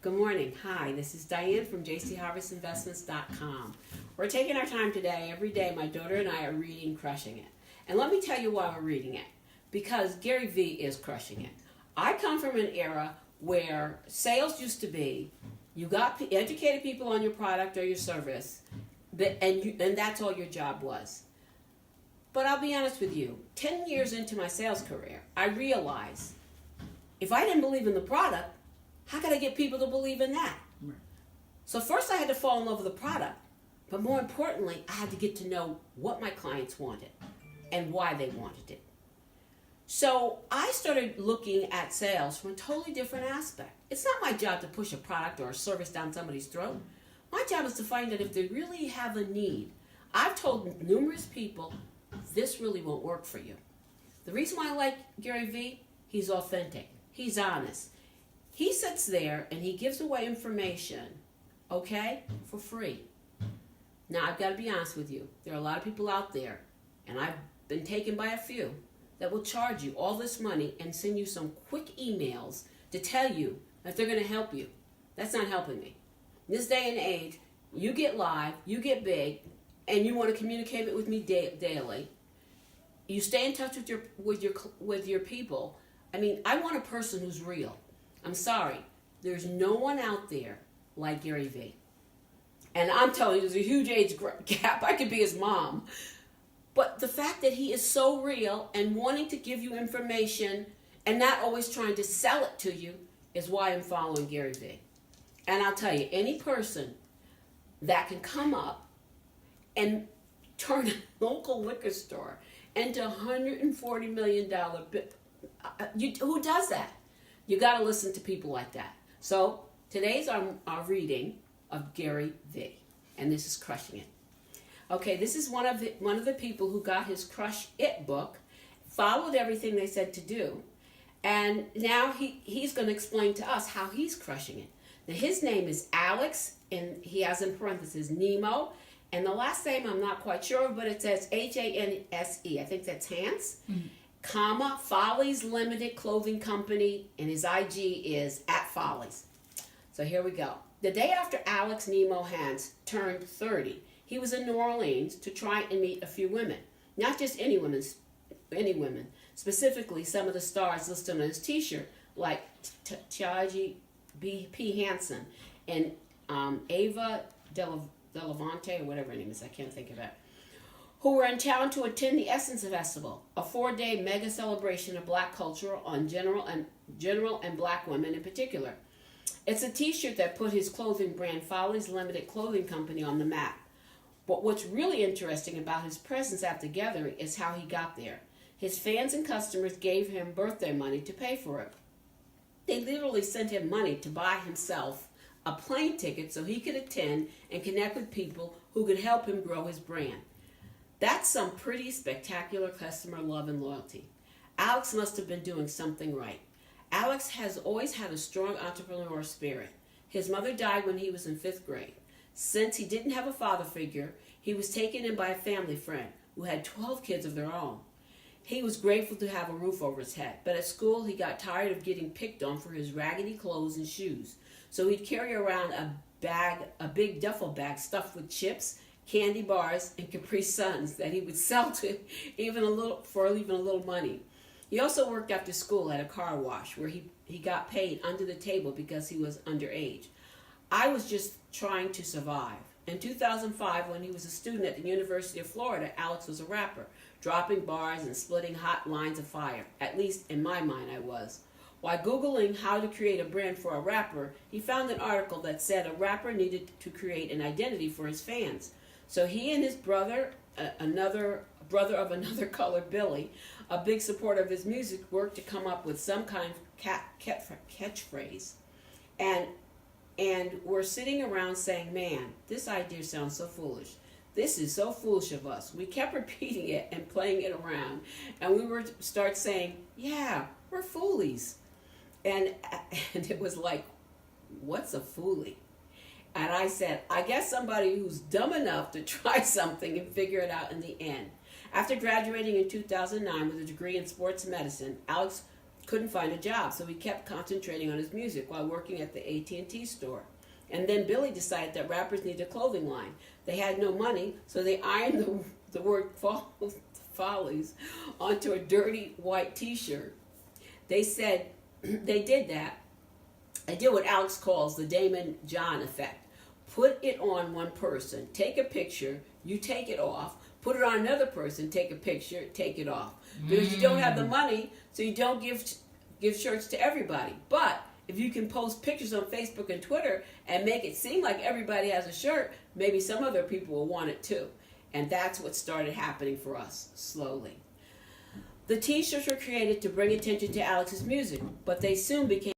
Good morning. Hi, this is Diane from jcharvestinvestments.com. We're taking our time today. Every day, my daughter and I are reading Crushing It. And let me tell you why we're reading it. Because Gary Vee is crushing it. I come from an era where sales used to be, you got educated people on your product or your service, and that's all your job was. But I'll be honest with you, 10 years into my sales career, I realized if I didn't believe in the product, how could I get people to believe in that? Right. So first I had to fall in love with the product, but more importantly, I had to get to know what my clients wanted and why they wanted it. So I started looking at sales from a totally different aspect. It's not my job to push a product or a service down somebody's throat. My job is to find out if they really have a need. I've told numerous people, this really won't work for you. The reason why I like Gary Vee, he's authentic, he's honest. He sits there and he gives away information, okay, for free. Now, I've got to be honest with you. There are a lot of people out there, and I've been taken by a few, that will charge you all this money and send you some quick emails to tell you that they're going to help you. That's not helping me. In this day and age, you get live, you get big, and you want to communicate with me daily. You stay in touch with your people. I mean, I want a person who's real. I'm sorry, there's no one out there like Gary Vee. And I'm telling you, there's a huge age gap. I could be his mom. But the fact that he is so real and wanting to give you information and not always trying to sell it to you is why I'm following Gary Vee. And I'll tell you, any person that can come up and turn a local liquor store into a $140 million who does that? You got to listen to people like that. So today's our reading of Gary Vee, and this is Crushing It. Okay, this is one of the people who got his Crush It book, followed everything they said to do, and now he's going to explain to us how he's crushing it. Now his name is Alex, and he has in parentheses Nemo, and the last name I'm not quite sure of, but it says Hanse. I think that's Hans. Mm-hmm. Comma, Follies Limited Clothing Company, and his IG is @Follies. So here we go. The day after Alex Nemo Hans turned 30, he was in New Orleans to try and meet a few women. Not just any women, specifically some of the stars listed on his t-shirt, like Taraji P. Henson and Ava Delavante, or whatever her name is, I can't think of it, who were in town to attend the Essence Festival, a 4-day mega celebration of black culture on general and black women in particular. It's a t-shirt that put his clothing brand Follies Limited Clothing Company on the map. But what's really interesting about his presence at the gathering is how he got there. His fans and customers gave him birthday money to pay for it. They literally sent him money to buy himself a plane ticket so he could attend and connect with people who could help him grow his brand. That's some pretty spectacular customer love and loyalty. Alex must have been doing something right. Alex has always had a strong entrepreneur spirit. His mother died when he was in 5th grade. Since he didn't have a father figure, he was taken in by a family friend who had 12 kids of their own. He was grateful to have a roof over his head, but at school he got tired of getting picked on for his raggedy clothes and shoes. So he'd carry around a big duffel bag stuffed with chips, candy bars, and Capri Suns that he would sell to even a little money. He also worked after school at a car wash where he got paid under the table because he was underage. I was just trying to survive. In 2005, when he was a student at the University of Florida, Alex was a rapper, dropping bars and splitting hot lines of fire. At least in my mind, I was. While Googling how to create a brand for a rapper, he found an article that said a rapper needed to create an identity for his fans. So he and his brother, another brother of another color, Billy, a big supporter of his music, worked to come up with some kind of catchphrase. And we're sitting around saying, man, this idea sounds so foolish. This is so foolish of us. We kept repeating it and playing it around. And we were start saying, yeah, we're foolies. And it was like, what's a foolie? And I said, I guess somebody who's dumb enough to try something and figure it out in the end. After graduating in 2009 with a degree in sports medicine, Alex couldn't find a job, so he kept concentrating on his music while working at the AT&T store. And then Billy decided that rappers need a clothing line. They had no money, so they ironed the word Follies onto a dirty white t-shirt. They said they did that. They did what Alex calls the Damon John effect. Put it on one person, take a picture, you take it off, put it on another person, take a picture, take it off. Because you don't have the money, so you don't give shirts to everybody. But if you can post pictures on Facebook and Twitter and make it seem like everybody has a shirt, maybe some other people will want it too. And that's what started happening for us, slowly. The t-shirts were created to bring attention to Alex's music, but they soon became